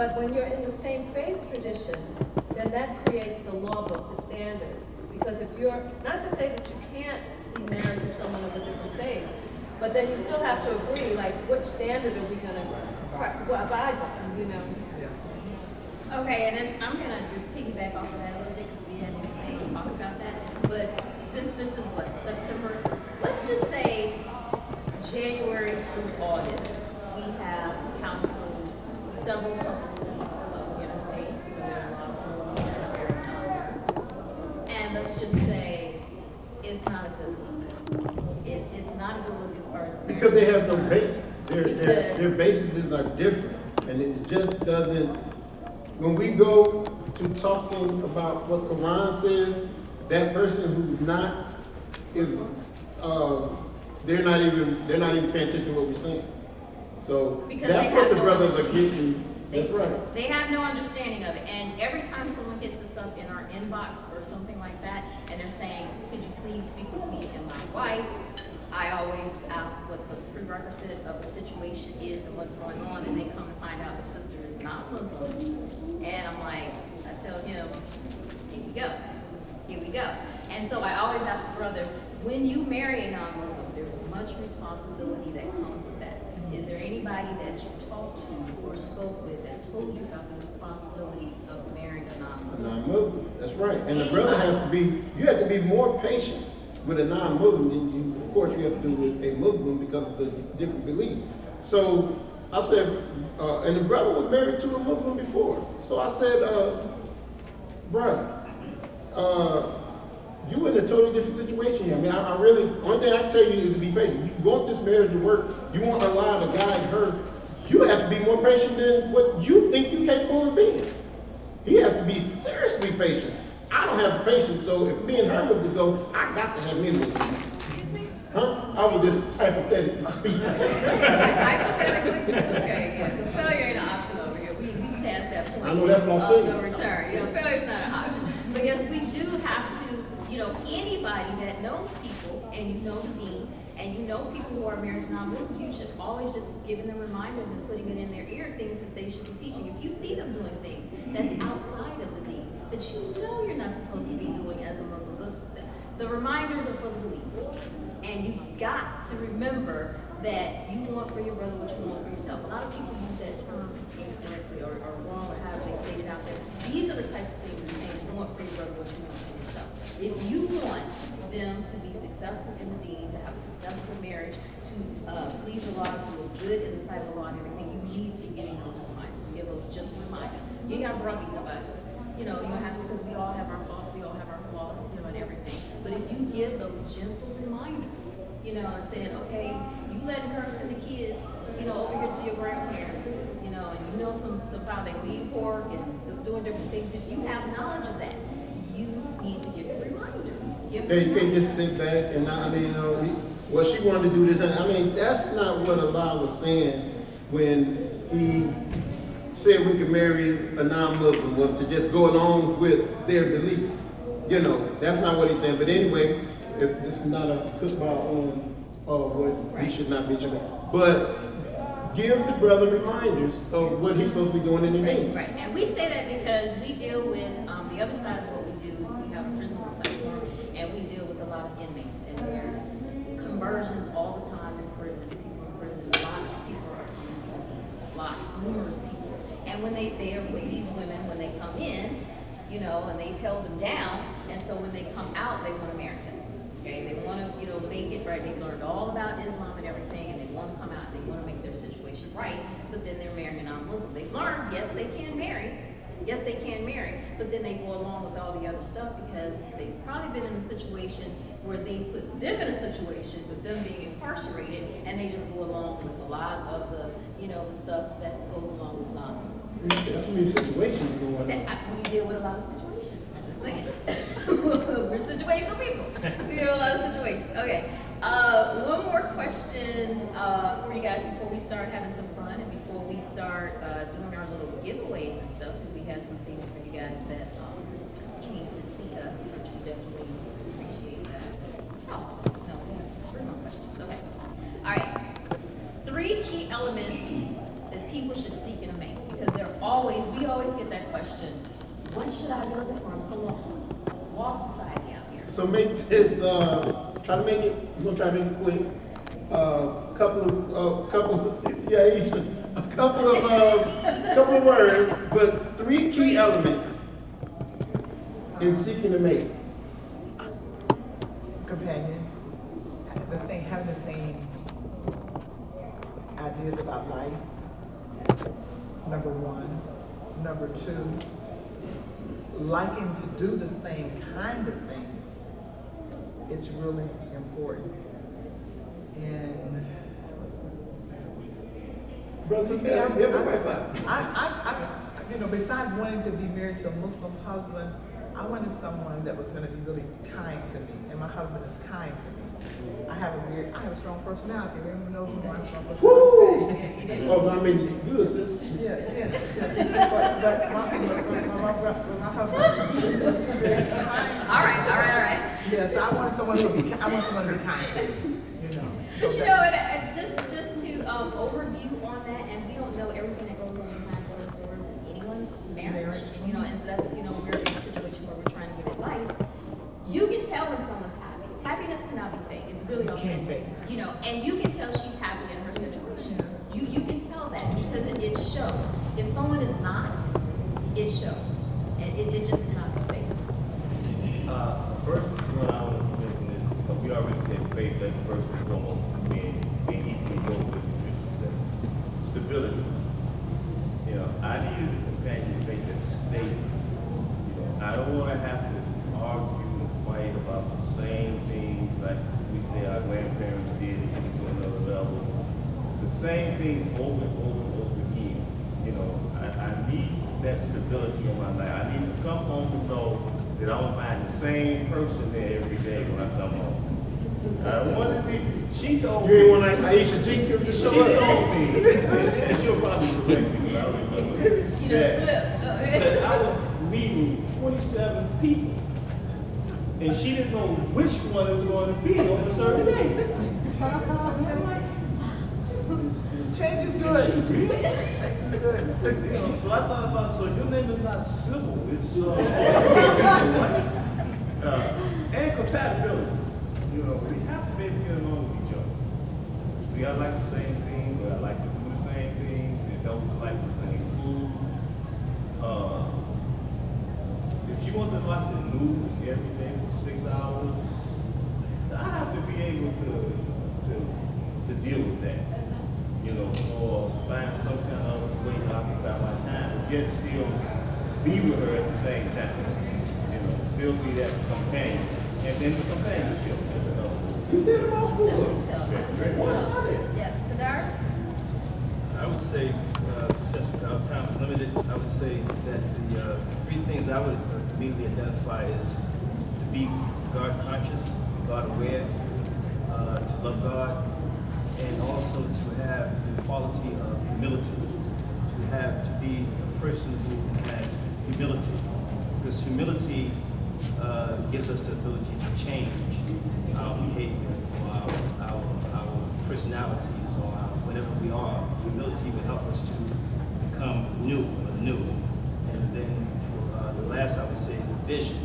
But when you're in the same faith tradition, then that creates the law book, the standard. Because if you're, not to say that you can't be married to someone of a different faith, but then you still have to agree, like, which standard are we going to abide by, you know? Okay, and I'm going to just piggyback off of that a little bit because we haven't even talked about that. But since this is what, September, let's just say January through August, we have counseled several couples of faith, there are a lot of Muslims that are very non-Muslims. And let's just say it's not a good look. It's not a good look as far as because they have no basis. Their bases are different, and it just doesn't. When we go to talking about what Quran says, that person who's not is they're not even paying attention to what we're saying. So because that's what the brothers are getting. That's right. They have no understanding of it. And every time someone hits us up in our inbox or something like that, and they're saying, could you please speak with me and my wife? I always ask what the prerequisite of the situation is and what's going on, and they come to find out the sister is not Muslim. And I'm like, I tell him, here we go. Here we go. And so I always ask the brother, when you marry a non-Muslim, there's much responsibility that comes with that. Is there anybody that you talked to or spoke with that told you about the responsibilities of marrying a non-Muslim? A non-Muslim, that's right. And the brother has to be, you have to be more patient with a non-Muslim than you, of course, you have to do with a Muslim because of the different beliefs. So I said, and the brother was married to a Muslim before. So I said, bruh, you in a totally different situation here. I mean, I really, only thing I can tell you is to be patient. You want this marriage to work, you want Allah to guide her, you have to be more patient than what you think you're capable of being. He has to be seriously patient. I don't have the patience, so if me and her was to go, I got to have me with you. Excuse me? Huh? I would just hypothetically speak. Hypothetically? Okay, yeah, because failure ain't an option over here. We passed that point. I know that's what I'm saying. No return. Failure's not an option. But yes, we do have to, anybody that knows people, and you know the Deen, and you know people who are married to non-Muslim, you should always just be giving them reminders and putting it in their ear, things that they should be teaching. If you see them doing things that's outside of the Deen, that you know you're not supposed to be doing as a Muslim, the reminders are for the believers. And you've got to remember that you want for your brother what you want for yourself. A lot of people use that term incorrectly or wrong or however they state it out there. These are the types of things you're saying you want for your brother what you want for yourself. If you want them to be successful in the Deen, to have a successful marriage, to please Allah, to look good in the sight of Allah and everything, you need to be giving those reminders. Give those gentle reminders. You ain't got to browbeat nobody. You don't have to, because we all have our faults, we all have our flaws, and everything. But if you give those gentle reminders, and saying, okay, you letting her send the kids, over here to your grandparents, and some how they eat pork and doing different things. If you have knowledge of that, you need to give a reminder. You can't just sit back and well, she wanted to do this. I mean, that's not what Allah was saying when He said we could marry a non-Muslim, was to just go along with their belief. That's not what He's saying. But anyway, if this is not a football on what he should not be, but give the brother reminders of what he's supposed to be doing in the day. Right, and we say that because we deal with the other side of what we do is we have a prison platform, and we deal with a lot of inmates, and there's conversions all the time in prison. People in prison, lots of people are coming to numerous people, and when they are with these women, when they come in, and they've held them down, and so when they come out, they want to marry them. Okay, they want to, make it right. They've learned all about Islam and everything, and they want to come out. They want to make their situation right, but then they're marrying a non-Muslim. They've learned, yes, they can marry. Yes, they can marry, but then they go along with all the other stuff because they've probably been in a situation where they put them in a situation with them being incarcerated, and they just go along with a lot of the, the stuff that goes along with non-Muslims. That's many situations going on. We deal with a lot of situations. I'm just saying. We're situational people. We deal with a lot of situations. Okay. One more question for you guys before we start having some fun and before we start doing our little giveaways and stuff. We have some things for you guys that came to see us, which we definitely appreciate that. Oh, no, we have 3 more questions. Okay. All right. 3 key elements that people should seek in a mate, because there are always always get that question, what should I be looking for? I'm so lost. It's a lost society out here. So make this, try to make it, we're gonna try to make it quick. Couple of words, but 3 key elements in seeking a mate. Companion, having the same ideas about life, number 1. Number 2, liking to do the same kind of thing. It's really important. And Brother, you yeah, got it. besides wanting to be married to a Muslim husband, I wanted someone that was going to be really kind to me, and my husband is kind to me. I have a strong personality. Everyone knows me. I have a strong personality. Oh, I mean, good, sis. Yes. But my husband is very kind. All right. Yes, I want someone to be kind to me. But you know, and just to overview on that, and we don't know everything that goes on behind closed doors in anyone's marriage. And, and so that's, we're in a situation where we're trying to give advice. You can tell when someone's happy. Happiness cannot be fake. It's really authentic. And you can tell she's happy in her situation. You can tell that because it shows. If someone is not, it shows. And it just cannot be fake. First one I want to mention is, we already said faith, that's first and foremost, being equally yoked with Christians. Stability. I needed a companion faith that's stable. I don't want to have to argue and fight about the same things like we say our grandparents did and take it to another level. The same things over and over again. I need that stability in my life. I need to come home to know that I'm going to find the same person there every day when I come home. One of the people, she told me. You ain't want Aisha Jenkins to show She up? told me, and she'll probably correct me, but I don't remember. She that I was meeting 27 people, and she didn't know which one it was going to be on a certain day. Change is good. Change is good. So I thought about, so your name is not Sybil, it's right? And compatibility. We have to be able to get along with each other. We all like the same things, we all like to do the same things, it helps to like the same food. If she wants to watch the news every day for 6 hours, I have to be able to deal with that. Or find some kind of way to occupy my time, but yet still be with her at the same time. Still be that companion. And then the companionship as another. You said it all four. Yeah, Kadaris? I would say, since our time is limited, I would say that the 3 things I would immediately identify is to be God conscious, God aware, to love God, and also to have the quality of humility, to be a person who has humility, because humility gives us the ability to change our behavior, or our personalities, or whatever we are. Humility will help us to become new. And then for the last I would say is a vision.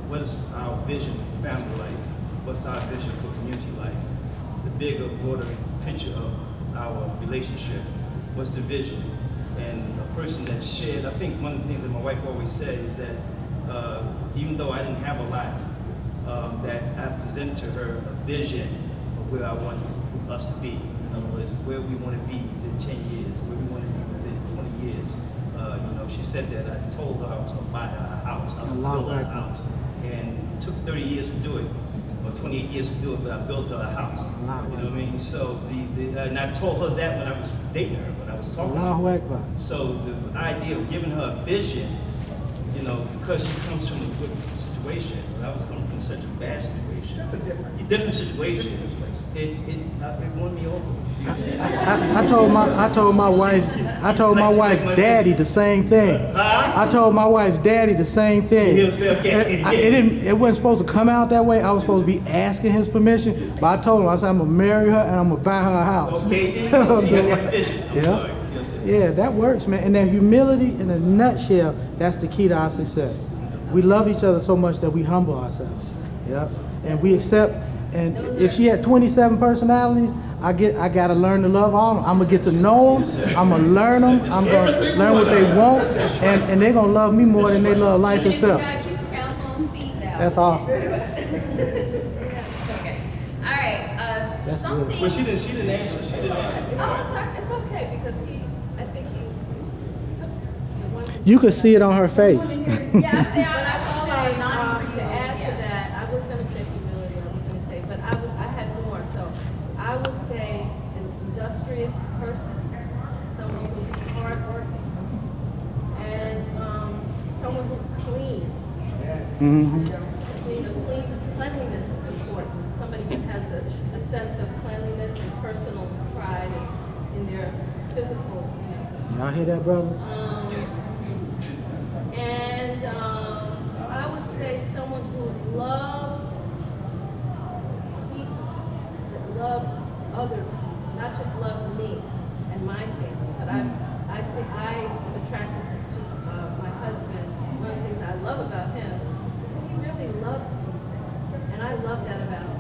What is our vision for family life? What's our vision for community life? The bigger, broader picture of our relationship. What's the vision? And a person that shared, I think one of the things that my wife always said is that even though I didn't have a lot, that I presented to her a vision of where I want us to be. In other words, where we want to be within 10 years, where we want to be within 20 years. She said that I told her I was going to buy her a house, I was going to build her a house. And it took 30 years to do it, or 28 years to do it, but I built her a house. You know what I mean? So and I told her that when I was dating her, when I was talking to her. So the idea of giving her a vision, because she comes from a good situation, and I was coming from such a bad situation. That's a different situation. It won me over. I told my wife's daddy the same thing. I told my wife's daddy the same thing. He'll say, okay. It wasn't supposed to come out that way. I was supposed to be asking his permission, but I told him, I said, I'm gonna marry her and I'm gonna buy her a house. Okay, there you go. She had that vision. I'm sorry. Yes, Yeah, that works, man. And that humility, in a nutshell, that's the key to our success. We love each other so much that we humble ourselves. Yep. And we accept. And if she had 27 personalities, I gotta learn to love all of them. I'm gonna get to know them. I'm gonna learn them. I'm gonna learn what they want, and they're gonna love me more than they love life You itself. gotta keep the council on speed now. That's awesome. Okay. All right, That's something. good. But she didn't answer. She didn't answer. Oh, I'm sorry, it's okay, because I think he took the one. You could see it on her face. Yeah, I say But I I saw would her say, nodding for to you. add to Yeah. that, I was gonna say humility, but I had more, so I would say an industrious person, someone who's hardworking, and, someone who's clean. Mm-hmm. Cleanliness is important. Somebody who has a sense of cleanliness and personal pride in their physical, Y'all hear that, brothers? I would say someone who loves people, that loves other people, not just love me and my family, but I think I am attracted to my husband. One of the things I love about him is that he really loves people, and I love that about him.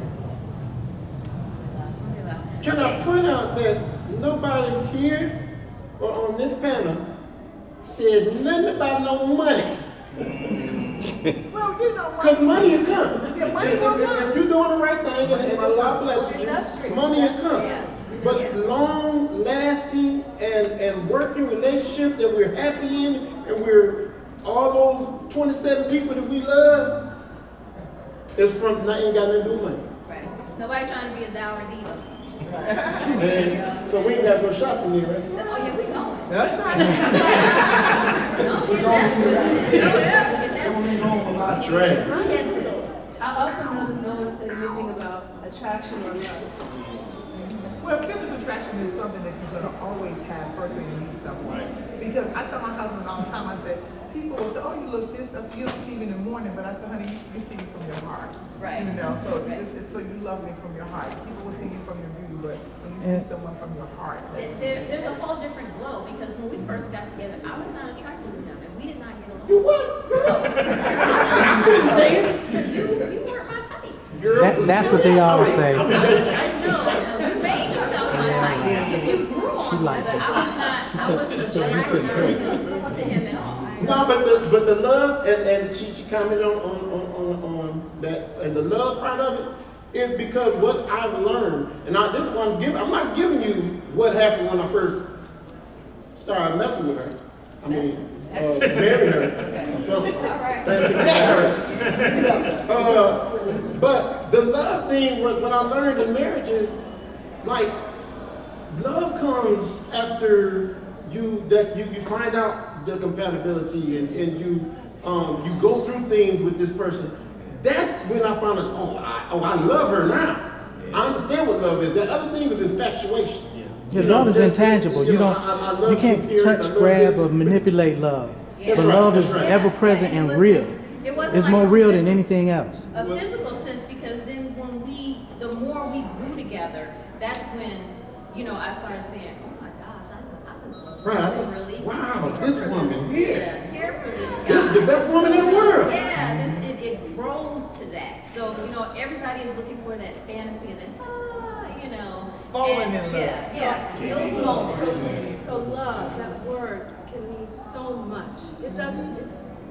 Can I point out that nobody here or on this panel said nothing about no money? Well, you know what? Because money will come. Yeah, money will come. If you're doing the right thing and Allah blesses Industrious, you, money will come. yeah. But long lasting and working relationships that we're happy in, and we're all those 27 people that we love, is from ain't got nothing to do with money. Right. Nobody trying to be a dour diva. And so we ain't got to go shopping here, right? Oh, yeah, we going. That's right. Don't get that twisted. Don't ever get that twisted. That's right. Yes, sis. I also noticed no one said anything about attraction or love. Well, physical attraction is something that you're gonna always have first when you meet someone. Because I tell my husband all the time, I said, people will say, oh, you look this, I said, you don't see me in the morning, but I said, honey, you see me from your heart. Right. You know, so Right. so you love me from your heart. People will see you from your beauty, but when you see someone from your heart, There's a whole different glow because when we first got together, I was not attracted to him and we did not get along. You what? I couldn't tell you. You weren't my type. Girl, That's what they all say. No, you made yourself my type. You grew on She me, liked but it. I wasn't attracted to him at all. No, but the love and she commented on that, and the love part of it is because what I've learned, and this is what I'm not giving you what happened when I first started messing with her. I mean, married her. So, All right. but the love thing, what I learned in marriage is, like, love comes after you find out the compatibility and you go through things with this person. That's when I found out, I love her now. I understand what love is. The other thing is infatuation. Your You know, love is just- intangible. you You know, don't. I love You can't your appearance, I touch, love grab, this. or manipulate love. That's But right, love that's is right. ever present It and wasn't- real. It wasn't It's like more a real than physical- anything else. A physical sense, because then the more we grew together, that's when, I started saying, oh my gosh, I just Right, I just, really wow, this woman here. care for this guy. This is the best woman in the world. Yeah, it grows to that. So, everybody is looking for that fantasy and then, Falling and, in love. Yeah, those moments. So love, that word can mean so much.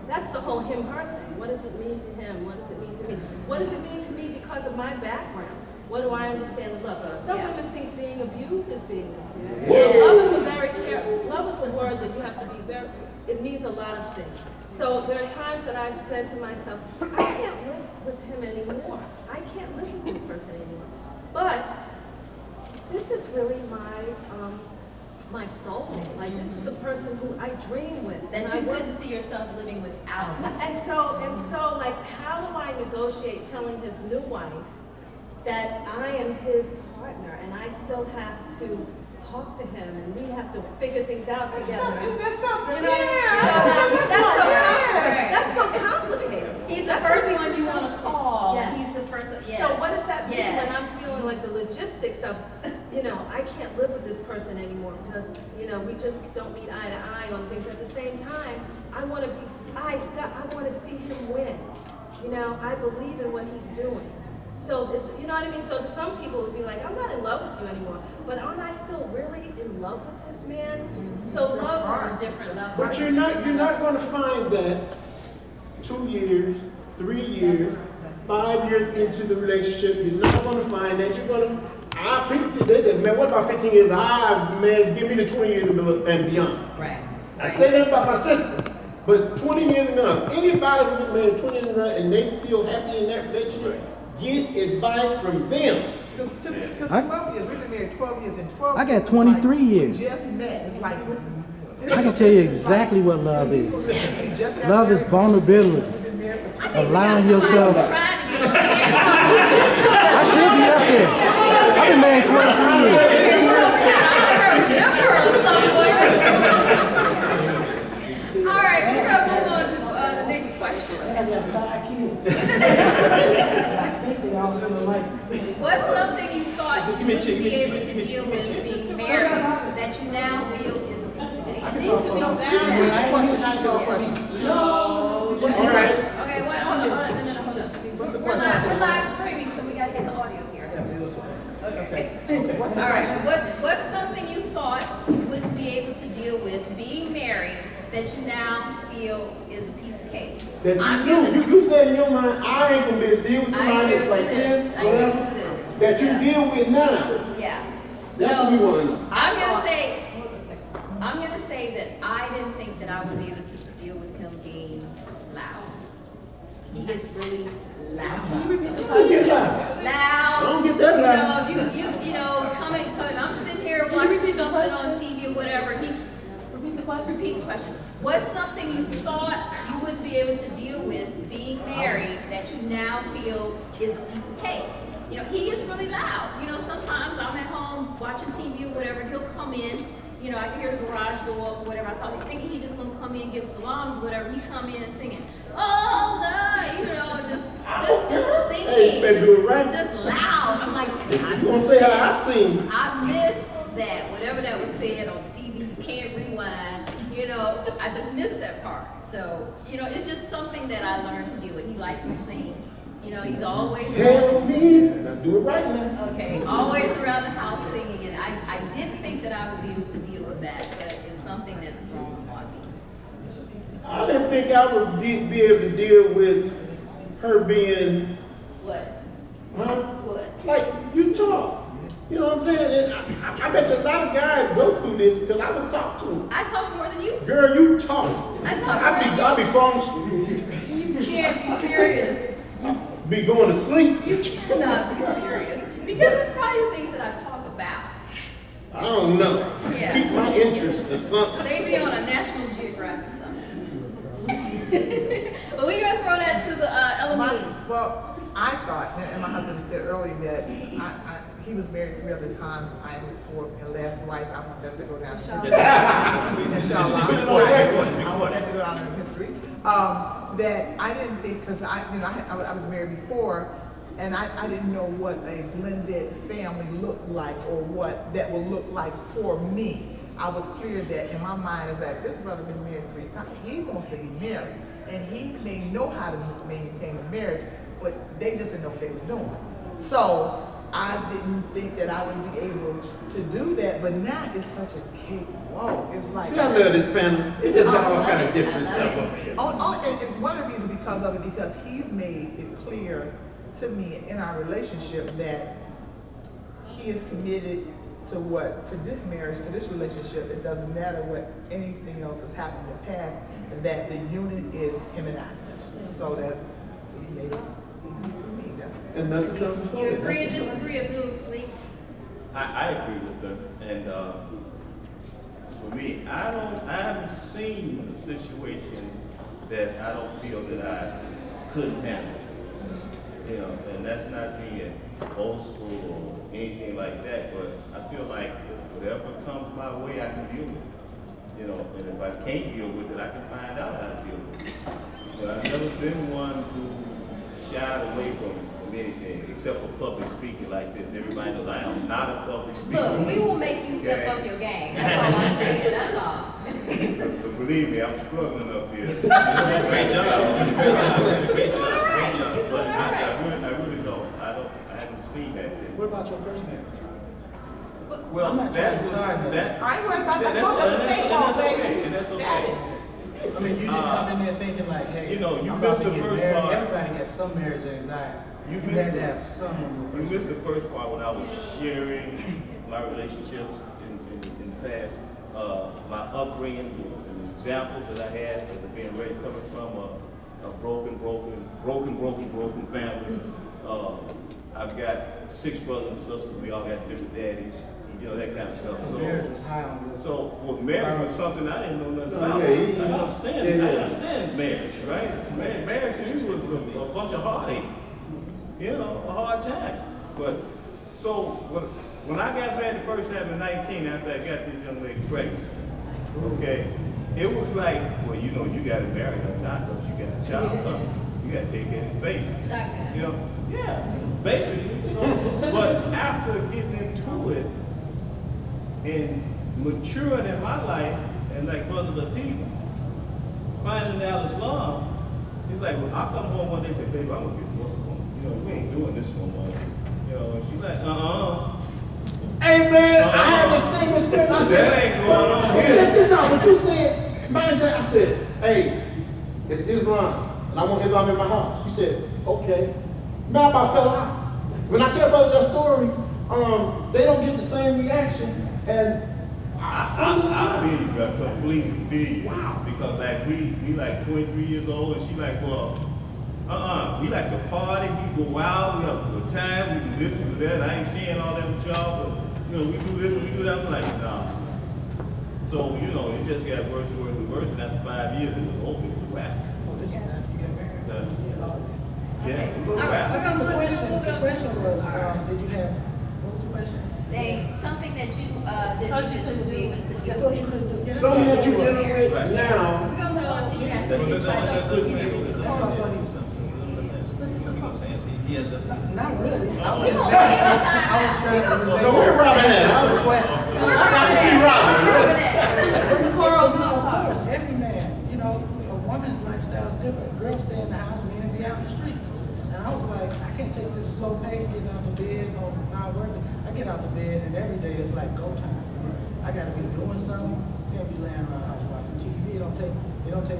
That's the whole him-her thing. What does it mean to him? What does it mean to me? What does it mean to me because of my background? What do I understand of love? Some Yeah. women think being abused is being abused. Yeah. So love is love is a word that you have to be it means a lot of things. So there are times that I've said to myself, I can't live with him anymore. I can't live with this person anymore. But this is really my soulmate. Like, this is the person who I dream with. That and you I work- couldn't see yourself living without him. And so, like, how do I negotiate telling his new wife that I am his partner and I still have to talk to him and we have to figure things out together? Isn't that something? You know what I mean? Yeah. That's so complicated. He's the That's first what one makes you it want to complicated. call. Yes. He's the first. Yes. So what does that mean Yes. when I'm feeling like the logistics of, I can't live with this person person anymore because, you know, we just don't meet eye to eye on things. At the same time, I want to see him win. You know, I believe in what he's doing. So, you know what I mean? So to some people, it would be like, I'm not in love with you anymore. But aren't I still really in love with this man? Mm-hmm. So love is a different level. But you're not going to find that 2 years, 3 years, 5 years into the relationship. You're not going to find that. You're going to, they said, man, what about 15 years? Man, give me the 20 years and beyond. Right. I say that about my sister. But 20 years and beyond, anybody who's been married 20 years and beyond and they still happy in that relationship, get advice from them. Because 12 years, we've been married 12 years, and 12 I got years 23 years. We just met. It's like, this is I can tell you exactly what love is. Love is vulnerability. Allowing yourself. I should be up there. I've been married 23 years. All right, we're going to move on to the next question. What's something you thought you wouldn't be able to deal with being married that you now feel is a piece of cake? Okay, what? Hold on. We're live streaming, so we got to get the audio here. Okay. All right. What's something you thought you wouldn't be able to deal with being married that you now feel is a piece of cake? That you said in your mind, I ain't going to be able to deal with somebody that's like this, whatever, that you deal with now. Yeah. That's what we want to know. I'm gonna say that I didn't think that I would be able to deal with him being loud. He gets really loud. I don't get loud. Loud. I don't get that loud. You know, you know, I'm sitting here watching something on TV or whatever. Repeat the question. What's something you thought you wouldn't be able to deal with being married that you now feel is a piece of cake? You know, he gets really loud. You know, sometimes I'm at home watching TV or whatever, he'll come in, you know, I can hear the garage go up or whatever. I thought, thinking he just gonna come in and give salams or whatever. He come in and singing, oh no, you know, just singing, hey, baby, right. just loud. I'm like, If you gonna say how I sing, I missed that. Whatever that was said on TV, you can't rewind. You know, I just missed that part. So, you know, it's just something that I learned to do. And he likes to sing. You know, he's always tell me, now do it right now. okay, always around the house singing. And I didn't think that I would be able to deal with that, but it's something that's grown on me. I didn't think I would be able to deal with her being, What? huh? What? Like, you talk. You know what I'm saying? And I bet you a lot of guys go through this because I would talk to them. I talk more than you. Girl, you talk. I talk I'll be falling asleep. You can't be serious. Be going to sleep. You cannot be serious. Because it's probably the things that I talk about. I don't know. Yeah. Keep my interest or something. They be on a National Geographic though. But we're gonna throw that to the elements. Well, I thought, and my husband said earlier that he was married 3 other times. I am his 4th and last wife. I want them to go down. Inshallah. I want them to go down in history. That I didn't think, because I was married before, and I didn't know what a blended family looked like or what that would look like for me. I was clear that in my mind is that this brother been married 3 times. He wants to be married, and he may know how to maintain a marriage, but they just didn't know what they was doing. So I didn't think that I would be able to do that, but now it's such a cakewalk. It's like, See, I love this panel. It just got all kind of different stuff up here. And one of the reasons because of it, because he's made it clear to me in our relationship that he is committed to this marriage, to this relationship. It doesn't matter what anything else has happened in the past, that the unit is him and I. So that he made it easy for me. And nothing comes before You it. agree or disagree, Abdul? I agree with her, and for me, I haven't seen a situation that I don't feel that I couldn't handle. You know, and that's not being boastful or anything like that, but I feel like whatever comes my way, I can deal with it. You know, and if I can't deal with it, I can find out how to deal with it. But I've never been one who shied away from many things, except for public speaking like this. Everybody knows I am not a public speaker. Look, we will make you step up your game. That's all I'm saying, that's all. So believe me, I'm struggling up here. Great job. Great job. But I really don't. I haven't seen that thing. What about your first marriage? Well, I'm not that trying to was, start that. that, I ain't worried about that. that's That's a cakewalk, okay, baby. and that's Got okay. it. I mean, you didn't come in there thinking like, hey, You know, you I'm missed about to the get first married. part. Everybody has some marriage anxiety. You You missed had to the- have some on your You first missed the first part when I was sharing my relationships in the past, my upbringing, and examples that I had as a being raised coming from a broken family. I've got 6 brothers and sisters. We all got different daddies. You know, that kind of stuff. So marriage was high on your So, well, marriage was something I didn't know nothing Oh, about. yeah, I yeah. understand. Yeah, I yeah. understand marriage, right? Marriage to you was a bunch of heartache. You know, a hard time. But so when I got married the first time in 19, after I got this young lady pregnant, okay, it was like, well, you know, you got to marry her now because you got a child. Huh? You got to take care of this baby. Shotgun. You know, yeah, basically. So, but after getting into it and maturing in my life, and like Brother Latif, finding out Islam, he's like, well, I come home one day and say, baby, I'm gonna get Muslim. You know, we ain't doing this no more. You know, and she's like, Hey man, I had the same experience. I said, that ain't going on check here. this out. What you said, man, I said, hey, it's Islam, and I want Islam in my house. She said, okay. Man, I about fell out. When I tell brothers that story, they don't get the same reaction, and I feel you, I completely feel you. Wow. Because like we like 23 years old, and she like, well, we like to party, we go out, we have a good time, we do this, we do that. I ain't sharing all that with y'all, but you know, we do this, we do that. I'm like, nah. So, you know, it just got worse and worse and worse, and after 5 years, it was over, it was a wrap. Oh, this is after you got married? Yeah, it was a All right. wrap. I got the We're question. gonna The move question on. was, All right. did you have, what was the question? Something that you would be able to I deal thought you with. couldn't do it. something that you're dealing with Right. now. We're gonna move on to your next That's question. He has a. Not really. I was We just gonna give him time I was now. trying to relate. So where Robin at? That's the question. I gotta see Robin. This is Coral. Of course, every man, you know, a woman's lifestyle is different. Girls stay in the house, men be out in the street. And I was like, I can't take this slow pace getting out the bed or not working. I get out the bed and every day is like go time for me. I gotta be doing something. Can't be laying around the house watching TV. It don't take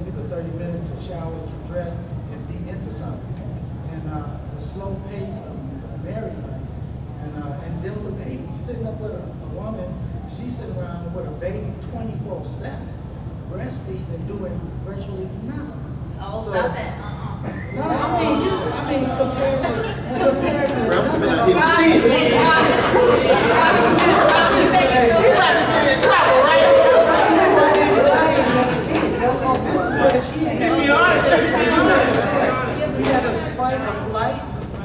me but 30 minutes to shower, get dressed, and be into something. And the slow pace of married life and dealing with babies, sitting up with a woman, she's sitting around with a baby 24/7, breastfeeding and doing virtually nothing. Oh, So- stop it. No, I mean, compared to Robin coming out here. You about to get in trouble, right? Be honest. We had a fight or flight,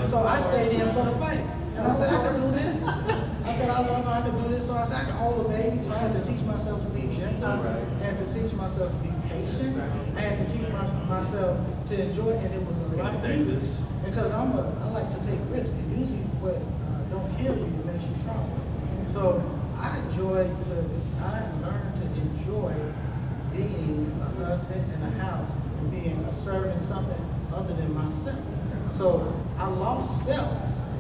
so I stayed in for the fight. And I said, I can do this. I said, I love how I can do this. So I said, I can hold a baby. So I had to teach myself to be gentle. I had to teach myself to be patient. I had to teach myself to enjoy it. And it was a lot easier. Because I like to take risks. And usually what don't kill you, it makes you stronger. So I learned to enjoy being a husband in a house and being a servant, something other than myself. So I lost self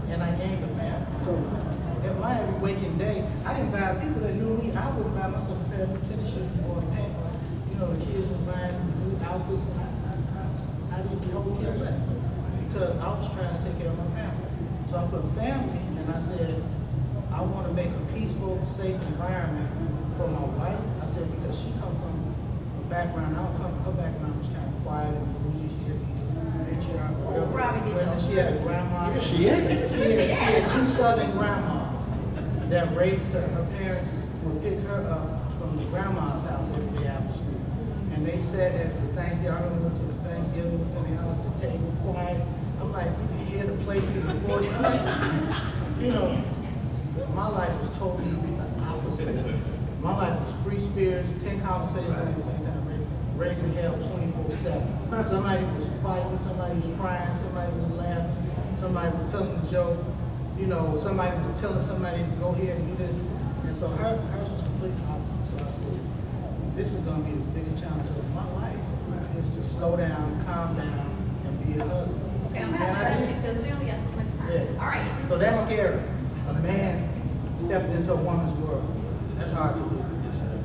and I gained a family. So in my every waking day, I didn't buy people that knew me. I wouldn't buy myself a pair of new tennis shoes or a pant. You know, the kids were buying new outfits. I didn't care less because I was trying to take care of my family. So I put family and I said, I want to make a peaceful, safe environment for my wife. I said, because she comes from a background, her background was kind of quiet and bougie. She had these matriarch, Robin, get yours. She she had a grandma. is. She had 2 southern grandmas that raised her. Her parents would pick her up from the grandma's house every day after school. And they sat at the Thanksgiving, I remember went to the Thanksgiving, went to the house, the table, quiet. I'm like, you can hear the plate before you. You know, my life was totally the opposite. My life was free spirits, 10 conversations at the same time. Raising hell 24/7. Somebody was fighting, somebody was crying, somebody was laughing, somebody was telling a joke, you know, somebody was telling somebody to go here and do this. And so hers was completely opposite. So I said, this is gonna be the biggest challenge of my life, is to slow down, calm down, and be a husband. Okay, I'm gonna have to let you, because we only got so much time. Yeah. All right. So that's scary. A man stepping into a woman's world. That's hard to do.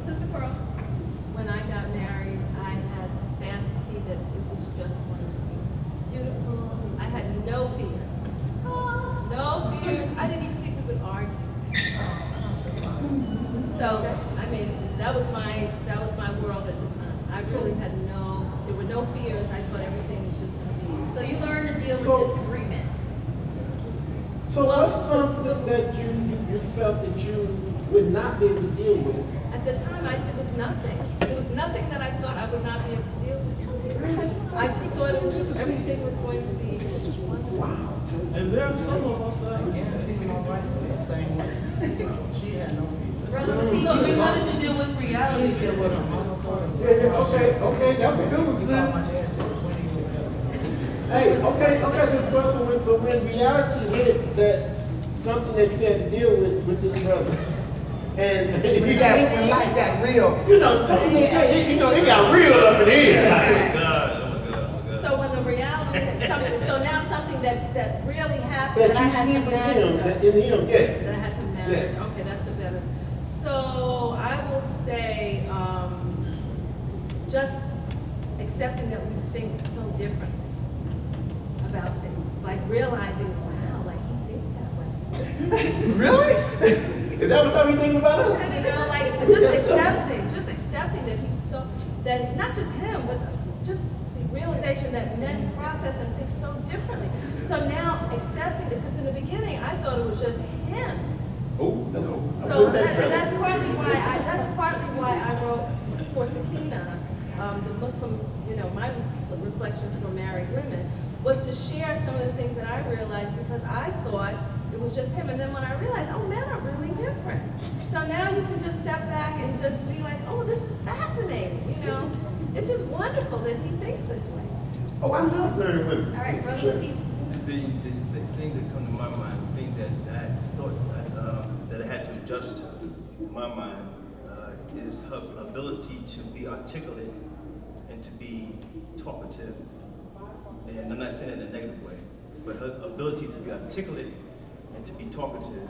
Sister Pearl. When I got married, I had a fantasy that it was just going to be beautiful. I had no fears. No fears. I didn't even think we would argue. So, I mean, that was my world at the time. I really had there were no fears. I thought everything was just going to be. So you learn to deal with So- disagreements. So what's something that you felt that you would not be able to deal with? At the time, it was nothing. It was nothing that I thought I would not be able to deal with. I just thought everything was going to be just wonderful. Wow. And there are some of us that I guarantee you my wife was the same way. She had no fears. Brother Latif, So we wanted to deal with She reality. didn't care what her mama thought. Okay, that's a good one, She son. saw my dad said, when are you gonna help? Hey, okay, so when reality hit that something that you had to deal with this brother, and When life got real. you know, something it got real up in here. Oh my God, oh my God, oh my God. So when the reality, so now something that really happened That that I you had see to with master. him, that in him, yeah. That I had to master. Yes. Okay, that's a better. So I will say, just accepting that we think so differently about things, like realizing, wow, like he thinks that way. Really? Is that what y'all be thinking about us? You know, like Yes, sir. just accepting that he's so, that not just him, but just the realization that men process and think so differently. So now accepting it, because in the beginning I thought it was just him. Oh, no. So that's partly why I wrote for Sakina, the Muslim, you know, my reflections for married women, was to share some of the things that I realized, because I thought it was just him. And then when I realized, oh, men are really different. So now you can just step back and just be like, oh, this is fascinating, you know. It's just wonderful that he thinks this way. Oh, I love married women. All right, Brother Latif. The thing that come to my mind, the thing that I thought that I had to adjust in my mind is her ability to be articulate and to be talkative. And I'm not saying it in a negative way, but her ability to be articulate and to be talkative